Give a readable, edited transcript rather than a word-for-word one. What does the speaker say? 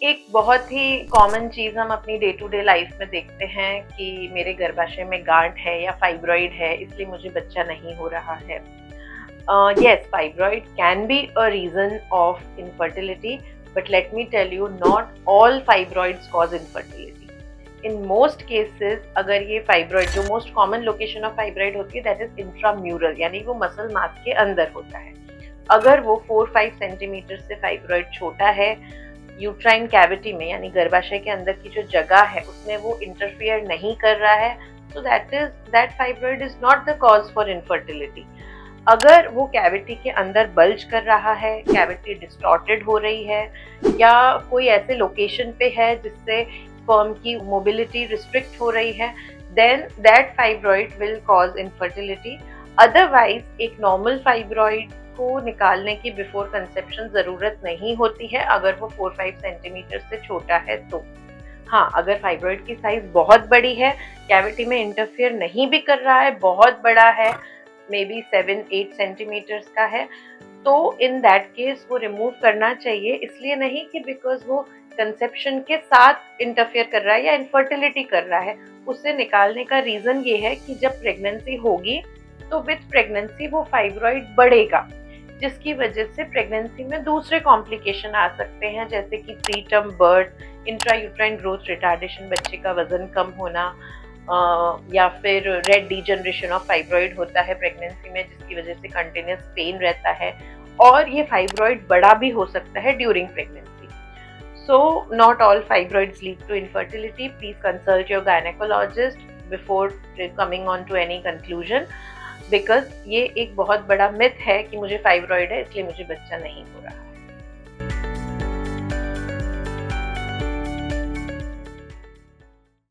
एक बहुत ही कॉमन चीज़ हम अपनी डे टू डे लाइफ में देखते हैं कि मेरे गर्भाशय में गांठ है या फाइब्रॉइड है, इसलिए मुझे बच्चा नहीं हो रहा है। Yes, fibroid can be a reason of infertility, but let me tell you, not all fibroids cause infertility. In most cases, अगर ये फाइब्रॉइड, जो most common location of fibroid होती है दैट इज इंट्राम्यूरल, यानी वो मसल मास के अंदर होता है। अगर वो 4-5 सेंटीमीटर से फाइब्रॉइड छोटा है यूट्राइन कैविटी में, यानी गर्भाशय के अंदर की जो जगह है उसमें वो इंटरफियर नहीं कर रहा है, so that fibroid is not the cause for infertility. अगर वो कैविटी के अंदर बल्ज कर रहा है, कैविटी डिस्टॉर्टेड हो रही है, या कोई ऐसे लोकेशन पे है जिससे स्पर्म की मोबिलिटी रिस्ट्रिक्ट हो रही है, then that fibroid will cause infertility. Otherwise एक नॉर्मल फाइब्रॉइड को निकालने की बिफोर कंसेप्शन जरूरत नहीं होती है अगर वो 4-5 सेंटीमीटर से छोटा है तो। हाँ, अगर फाइब्रॉइड की साइज बहुत बड़ी है, कैविटी में इंटरफियर नहीं भी कर रहा है, बहुत बड़ा है, मे बी 7-8 सेंटीमीटर्स का है, तो इन दैट केस वो रिमूव करना चाहिए। इसलिए नहीं कि बिकॉज वो कंसेप्शन के साथ इंटरफियर कर रहा है या इनफर्टिलिटी कर रहा है। उसे निकालने का रीजन ये है कि जब प्रेगनेंसी होगी तो विथ प्रेगनेंसी वो फाइब्रॉइड बढ़ेगा, जिसकी वजह से प्रेगनेंसी में दूसरे कॉम्प्लिकेशन आ सकते हैं, जैसे कि pre term birth, intrauterine growth retardation, बच्चे का वजन कम होना, या फिर रेड डीजनरेशन ऑफ फाइब्रॉइड होता है प्रेगनेंसी में, जिसकी वजह से कंटिन्यूस पेन रहता है, और ये फाइब्रॉइड बड़ा भी हो सकता है during pregnancy. So not all fibroids lead to infertility. Please consult your gynecologist before coming on to any conclusion, because ये एक बहुत बड़ा मिथ है कि मुझे फाइब्रॉइड है इसलिए मुझे बच्चा नहीं हो रहा।